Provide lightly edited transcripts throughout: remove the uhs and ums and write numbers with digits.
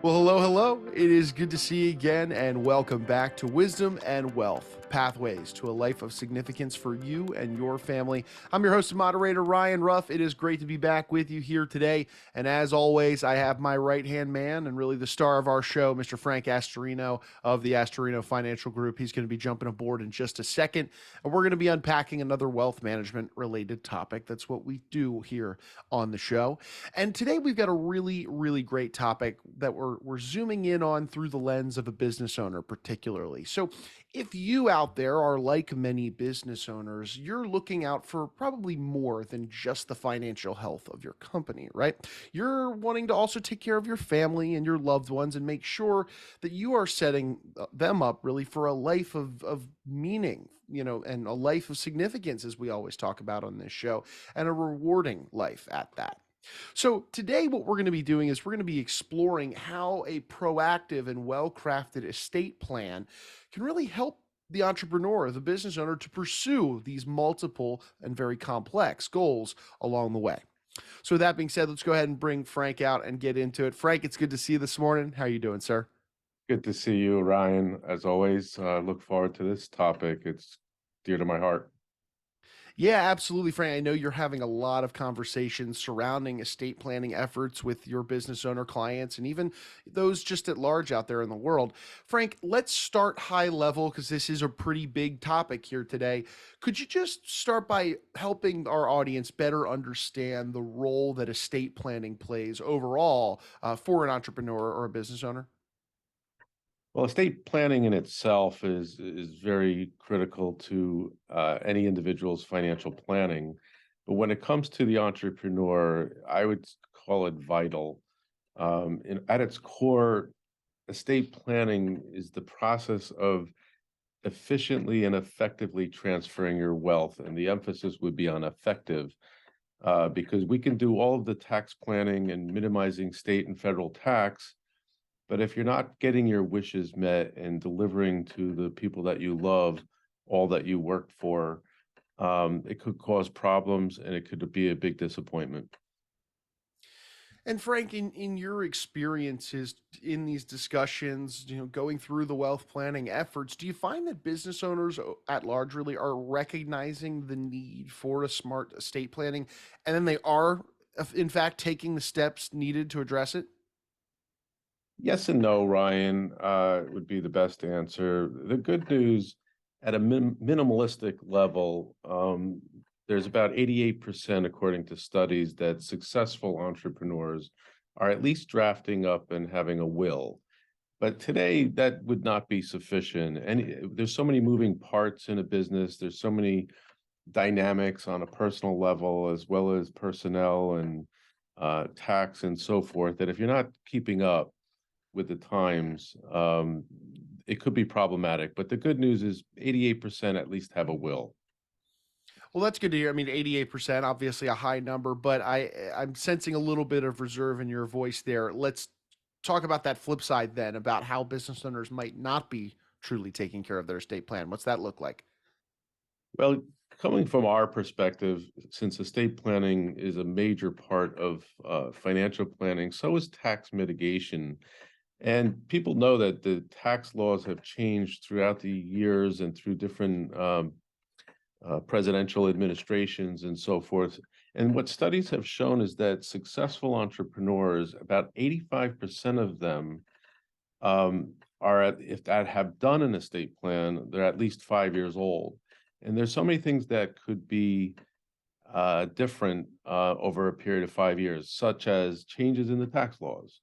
Well, hello, hello. It is good to see you again, and welcome back to Wisdom and Wealth Pathways to a Life of Significance for you and your family. I'm your host and moderator, Ryan Ruff. It is great to be back with you here today. And as always, I have my right hand man and really the star of our show, Mr. Frank Astorino of the Astorino Financial Group. He's going to be jumping aboard in just a second, and we're going to be unpacking another wealth management related topic. That's what we do here on the show. And today we've got a really, really great topic that we're zooming in on through the lens of a business owner, particularly. So, if you out there are like many business owners, you're looking out for probably more than just the financial health of your company, right? You're wanting to also take care of your family and your loved ones and make sure that you are setting them up really for a life of meaning, and a life of significance, as we always talk about on this show, and a rewarding life at that. So, today, what we're going to be doing is we're going to be exploring how a proactive and well crafted estate plan can really help the entrepreneur, the business owner, to pursue these multiple and very complex goals along the way. So, with that being said, let's go ahead and bring Frank out and get into it. Frank, it's good to see you this morning. How are you doing, sir? Good to see you, Ryan. As always, look forward to this topic. It's dear to my heart. Yeah, absolutely, Frank. I know you're having a lot of conversations surrounding estate planning efforts with your business owner clients and even those just at large out there in the world. Frank, let's start high level because this is a pretty big topic here today. Could you just start by helping our audience better understand the role that estate planning plays overall for an entrepreneur or a business owner? Well, estate planning in itself is very critical to any individual's financial planning. But when it comes to the entrepreneur, I would call it vital. At its core, estate planning is the process of efficiently and effectively transferring your wealth, and the emphasis would be on effective. Because we can do all of the tax planning and minimizing state and federal tax, but if you're not getting your wishes met and delivering to the people that you love all that you worked for, it could cause problems and it could be a big disappointment. And Frank, in your experiences in these discussions, going through the wealth planning efforts, do you find that business owners at large really are recognizing the need for a smart estate planning, and then they are, in fact, taking the steps needed to address it? Yes and no, Ryan, would be the best answer. The good news at a minimalistic level, there's about 88%, according to studies, that successful entrepreneurs are at least drafting up and having a will. But today, that would not be sufficient. And there's so many moving parts in a business. There's so many dynamics on a personal level, as well as personnel and tax and so forth, that if you're not keeping up with the times, it could be problematic. But the good news is 88% at least have a will. Well, that's good to hear. I mean, 88%, obviously a high number, but I'm sensing a little bit of reserve in your voice there. Let's talk about that flip side then, about how business owners might not be truly taking care of their estate plan. What's that look like? Well, coming from our perspective, since estate planning is a major part of financial planning, so is tax mitigation. And people know that the tax laws have changed throughout the years and through different presidential administrations and so forth. And what studies have shown is that successful entrepreneurs, about 85% of them, if that have done an estate plan, they're at least 5 years old. And there's so many things that could be different over a period of 5 years, such as changes in the tax laws.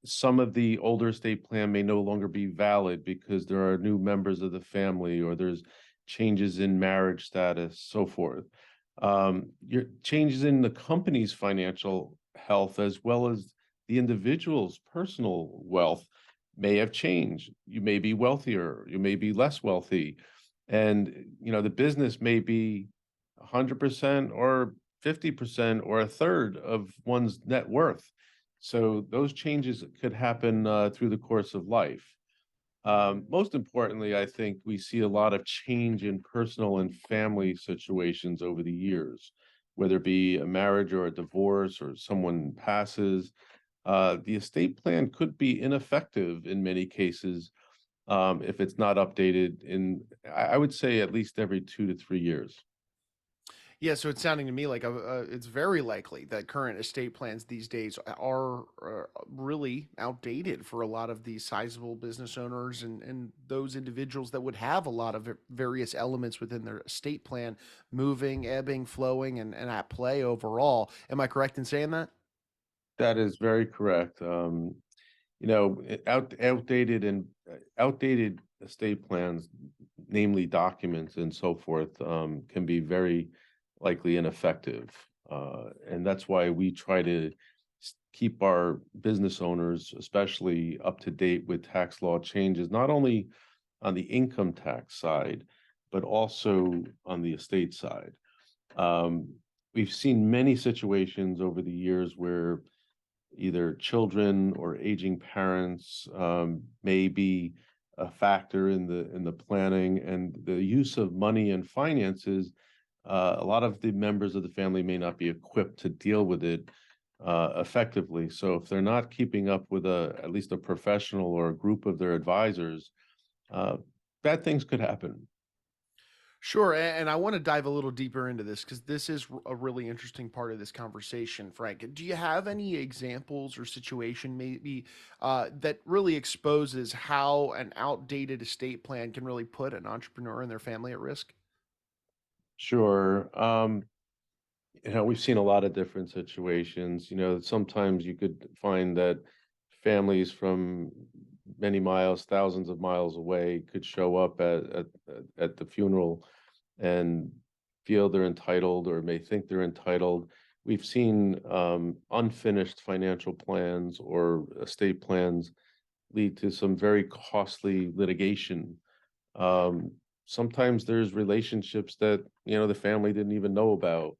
Some of the older estate plan may no longer be valid because there are new members of the family, or there's changes in marriage status, so forth. Your changes in the company's financial health, as well as the individual's personal wealth, may have changed. You may be wealthier, you may be less wealthy, and the business may be 100% or 50% or a third of one's net worth. So those changes could happen through the course of life. Most importantly, I think we see a lot of change in personal and family situations over the years, whether it be a marriage or a divorce or someone passes. the estate plan could be ineffective in many cases if it's not updated I would say at least every 2 to 3 years. Yeah, so it's sounding to me like it's very likely that current estate plans these days are really outdated for a lot of these sizable business owners and those individuals that would have a lot of various elements within their estate plan moving, ebbing, flowing, and at play overall. Am I correct in saying that? That is very correct. Outdated estate plans, namely documents and so forth, can be very likely ineffective. And that's why we try to keep our business owners, especially up to date with tax law changes, not only on the income tax side, but also on the estate side. Um, we've seen many situations over the years where either children or aging parents may be a factor in the planning and the use of money and finances. A lot of the members of the family may not be equipped to deal with it effectively. So if they're not keeping up with at least a professional or a group of their advisors, uh, bad things could happen. Sure, and I want to dive a little deeper into this because this is a really interesting part of this conversation, Frank. Do you have any examples or situation maybe that really exposes how an outdated estate plan can really put an entrepreneur and their family at risk? Sure. We've seen a lot of different situations. Sometimes you could find that families from many miles, thousands of miles away could show up at the funeral and feel they're entitled or may think they're entitled. We've seen unfinished financial plans or estate plans lead to some very costly litigation. Um, Sometimes there's relationships that, the family didn't even know about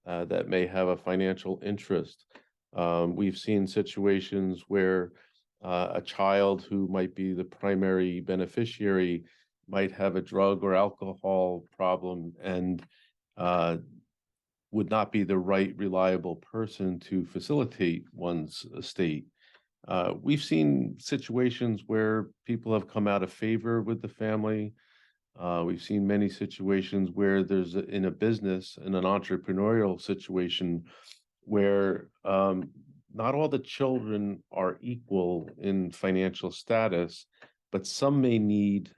that may have a financial interest. We've seen situations where a child who might be the primary beneficiary might have a drug or alcohol problem and uh, would not be the right reliable person to facilitate one's estate. We've seen situations where people have come out of favor with the family. We've seen many situations where in a business, in an entrepreneurial situation, where not all the children are equal in financial status, but some may need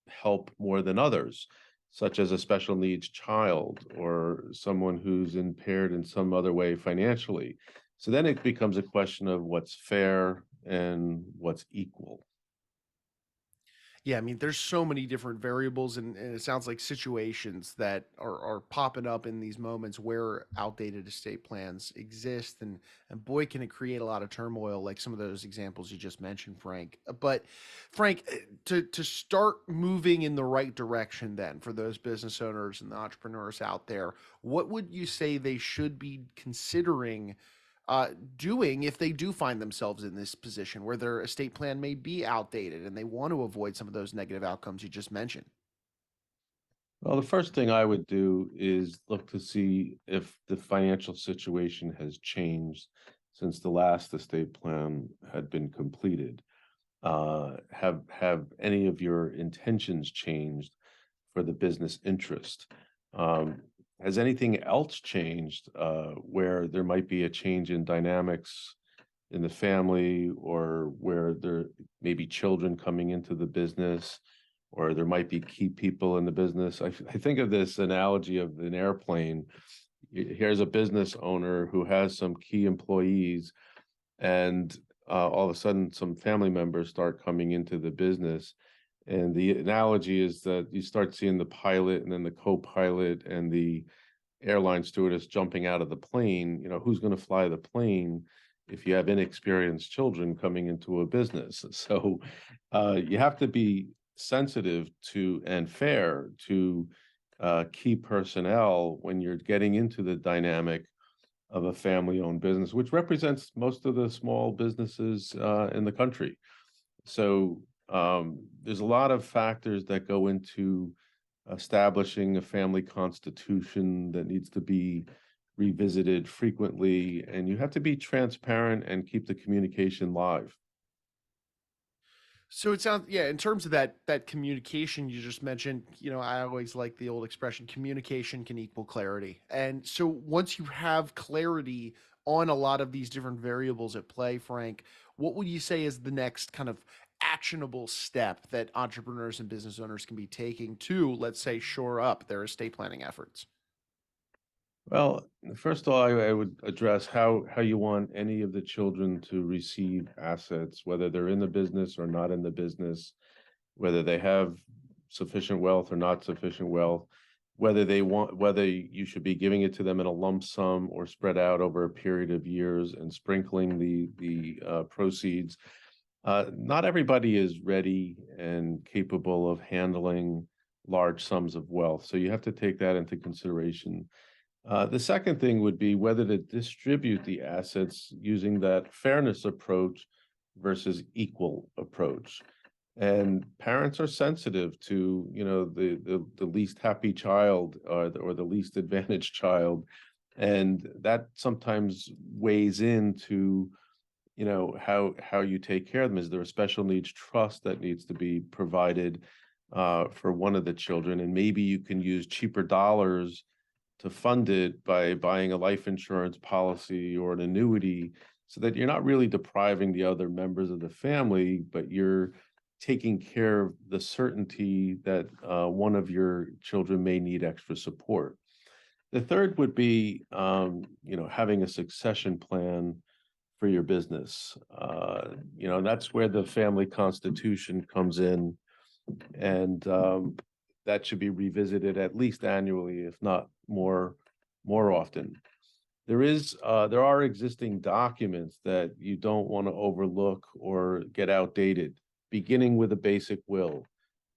help more than others, such as a special needs child or someone who's impaired in some other way financially. So then it becomes a question of what's fair and what's equal. Yeah, I mean, there's so many different variables, and it sounds like situations that are popping up in these moments where outdated estate plans exist, and boy, can it create a lot of turmoil, like some of those examples you just mentioned, Frank. But Frank, to start moving in the right direction, then for those business owners and the entrepreneurs out there, what would you say they should be considering? uh, doing if they do find themselves in this position where their estate plan may be outdated and they want to avoid some of those negative outcomes you just mentioned. Well, the first thing I would do is look to see if the financial situation has changed since the last estate plan had been completed. Have any of your intentions changed for the business interest? Has anything else changed where there might be a change in dynamics in the family, or where there may be children coming into the business, or there might be key people in the business? I think of this analogy of an airplane. Here's a business owner who has some key employees, and all of a sudden some family members start coming into the business. And the analogy is that you start seeing the pilot and then the co-pilot and the airline stewardess jumping out of the plane. Who's going to fly the plane if you have inexperienced children coming into a business? So you have to be sensitive to and fair to key personnel when you're getting into the dynamic of a family-owned business, which represents most of the small businesses in the country. So there's a lot of factors that go into establishing a family constitution that needs to be revisited frequently, and you have to be transparent and keep the communication live. So it sounds, yeah, in terms of that communication you just mentioned, I always like the old expression, communication can equal clarity. And so once you have clarity on a lot of these different variables at play, Frank, what would you say is the next kind of actionable step that entrepreneurs and business owners can be taking to, let's say, shore up their estate planning efforts? Well, first of all, I would address how you want any of the children to receive assets, whether they're in the business or not in the business, whether they have sufficient wealth or not sufficient wealth, whether you should be giving it to them in a lump sum or spread out over a period of years and sprinkling the proceeds. Not everybody is ready and capable of handling large sums of wealth, so you have to take that into consideration. The second thing would be whether to distribute the assets using that fairness approach versus equal approach. And parents are sensitive to, the least happy child or the least advantaged child, and that sometimes weighs into, how you take care of them. Is there a special needs trust that needs to be provided for one of the children, and maybe you can use cheaper dollars to fund it by buying a life insurance policy or an annuity, so that you're not really depriving the other members of the family, but you're taking care of the certainty that one of your children may need extra support. The third would be, having a succession plan for your business. That's where the family constitution comes in, and that should be revisited at least annually, if not more often. There are existing documents that you don't want to overlook or get outdated, beginning with a basic will.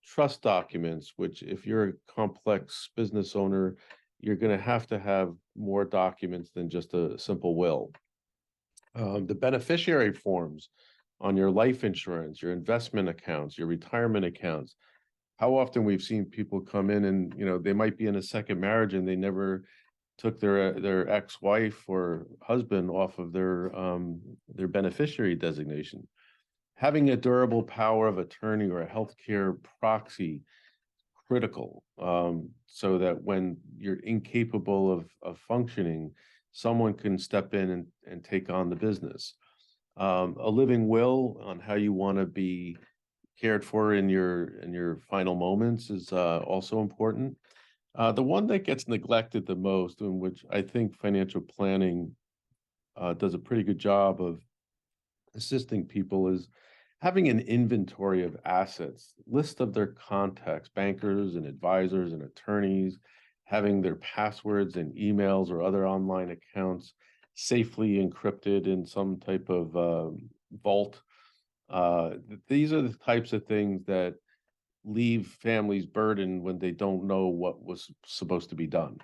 Trust documents, which if you're a complex business owner, you're going to have more documents than just a simple will. The beneficiary forms on your life insurance, your investment accounts, your retirement accounts. How often we've seen people come in and, they might be in a second marriage and they never took their ex-wife or husband off of their beneficiary designation. Having a durable power of attorney or a healthcare proxy critical, so that when you're incapable of functioning, someone can step in and take on the business. A living will on how you want to be cared for in your final moments is also important. The one that gets neglected the most, in which I think financial planning does a pretty good job of assisting people, is having an inventory of assets, list of their contacts, bankers and advisors and attorneys, having their passwords and emails or other online accounts safely encrypted in some type of vault. These are the types of things that leave families burdened when they don't know what was supposed to be done.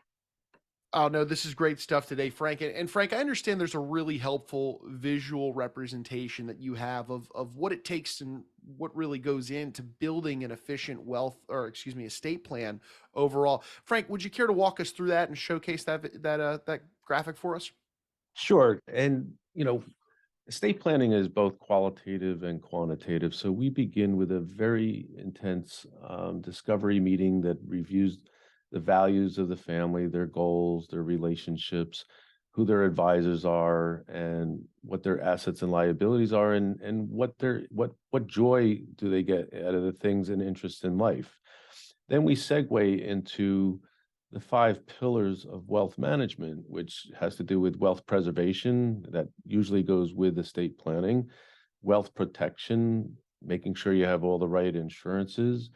Oh no, this is great stuff today, Frank. And Frank, I understand there's a really helpful visual representation that you have of what it takes and what really goes into building an efficient wealth, or excuse me, estate plan overall. Frank, would you care to walk us through that and showcase that graphic for us? Sure. And, estate planning is both qualitative and quantitative. So we begin with a very intense discovery meeting that reviews the values of the family, their goals, their relationships, who their advisors are, and what their assets and liabilities are, and what joy do they get out of the things and interests in life. Then we segue into the five pillars of wealth management, which has to do with wealth preservation, that usually goes with estate planning, wealth protection, making sure you have all the right insurances.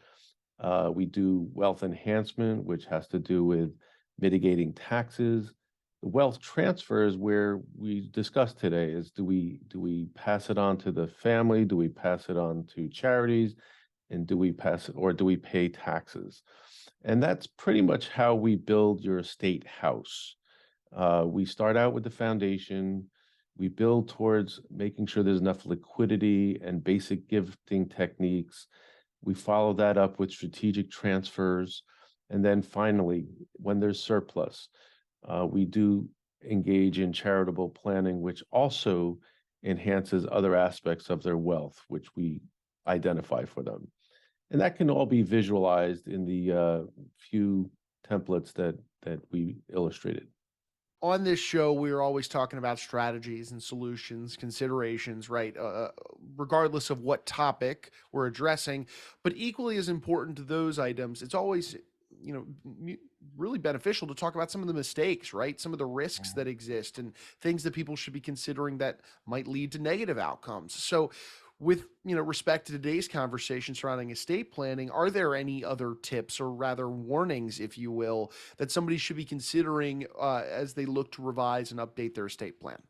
We do wealth enhancement, which has to do with mitigating taxes. The wealth transfer is where we discussed today: is do we pass it on to the family? Do we pass it on to charities? And do we pass it, or do we pay taxes? And that's pretty much how we build your estate house. We start out with the foundation. We build towards making sure there's enough liquidity and basic gifting techniques. We follow that up with strategic transfers. And then finally, when there's surplus, we do engage in charitable planning, which also enhances other aspects of their wealth, which we identify for them. And that can all be visualized in the few templates that we illustrated. On this show, we're always talking about strategies and solutions, considerations, right? Regardless of what topic we're addressing, but equally as important to those items, it's always, you know, really beneficial to talk about some of the mistakes, right? Some of the risks that exist and things that people should be considering that might lead to negative outcomes. So, with respect to today's conversation surrounding estate planning, are there any other tips or rather warnings, if you will, that somebody should be considering as they look to revise and update their estate plan?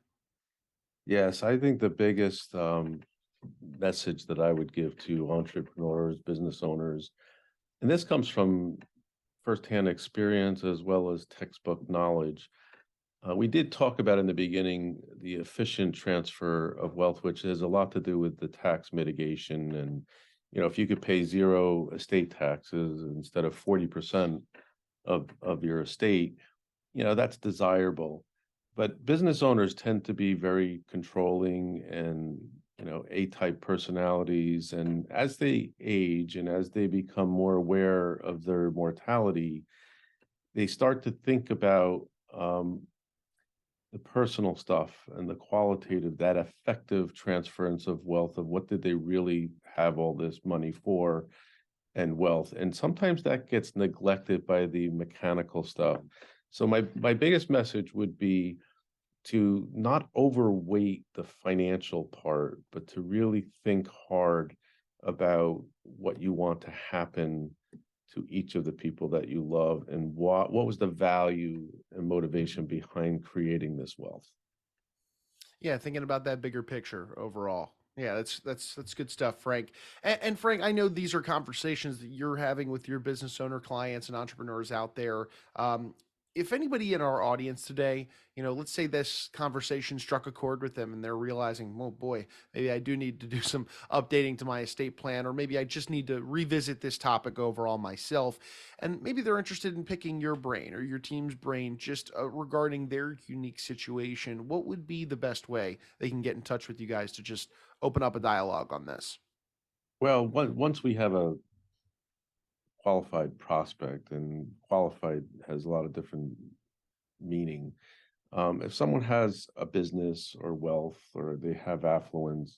Yes, I think the biggest message that I would give to entrepreneurs, business owners, and this comes from firsthand experience as well as textbook knowledge. We did talk about in the beginning the efficient transfer of wealth, which has a lot to do with the tax mitigation. And, if you could pay zero estate taxes instead of 40% of your estate, that's desirable. But business owners tend to be very controlling and, A-type personalities. And as they age and as they become more aware of their mortality, they start to think about the personal stuff and the qualitative, that effective transference of wealth, of what did they really have all this money for, and wealth. And sometimes that gets neglected by the mechanical stuff. So my biggest message would be to not overweight the financial part, but to really think hard about what you want to happen to each of the people that you love, and what was the value and motivation behind creating this wealth. Yeah, thinking about that bigger picture overall. Yeah, that's good stuff, Frank. And Frank, I know these are conversations that you're having with your business owner clients and entrepreneurs out there. If anybody in our audience today, let's say this conversation struck a chord with them and they're realizing, oh boy, maybe I do need to do some updating to my estate plan, or maybe I just need to revisit this topic overall myself. And maybe they're interested in picking your brain or your team's brain just regarding their unique situation. What would be the best way they can get in touch with you guys to just open up a dialogue on this? Well, once we have a qualified prospect, and qualified has a lot of different meaning. If someone has a business or wealth or they have affluence,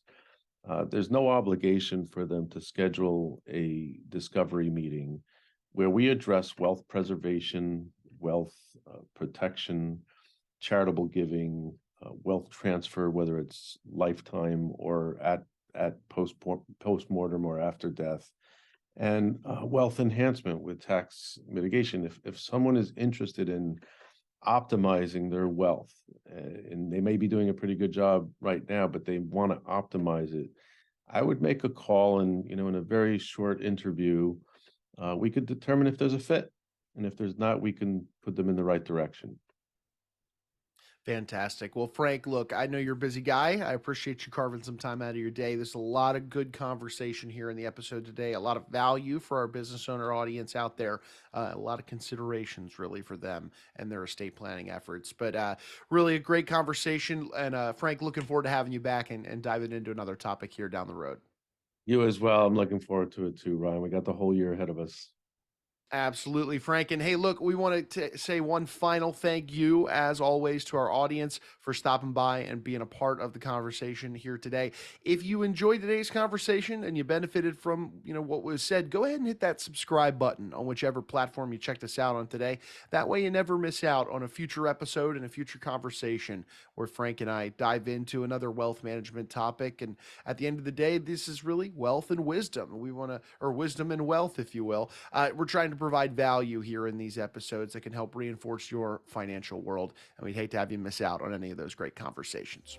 there's no obligation for them to schedule a discovery meeting where we address wealth preservation, wealth protection, charitable giving, wealth transfer, whether it's lifetime or at post-mortem or after death, and wealth enhancement with tax mitigation. If someone is interested in optimizing their wealth, and they may be doing a pretty good job right now, but they want to optimize it, I would make a call, and in a very short interview, we could determine if there's a fit, and if there's not, we can put them in the right direction. Fantastic. Well, Frank, look, I know you're a busy guy. I appreciate you carving some time out of your day. There's a lot of good conversation here in the episode today, a lot of value for our business owner audience out there, a lot of considerations really for them and their estate planning efforts. But really a great conversation. And Frank, looking forward to having you back and diving into another topic here down the road. You as well. I'm looking forward to it too, Ryan. We got the whole year ahead of us. Absolutely, Frank. And hey, look, we want to say one final thank you, as always, to our audience for stopping by and being a part of the conversation here today. If you enjoyed today's conversation and you benefited from what was said, go ahead and hit that subscribe button on whichever platform you checked us out on today. That way, you never miss out on a future episode and a future conversation where Frank and I dive into another wealth management topic. And at the end of the day, this is really wealth and wisdom. We want to, or wisdom and wealth, if you will. We're trying to provide value here in these episodes that can help reinforce your financial world. And we'd hate to have you miss out on any of those great conversations.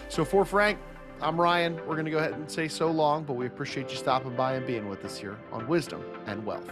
So for Frank, I'm Ryan. We're going to go ahead and say so long, but we appreciate you stopping by and being with us here on Wisdom and Wealth.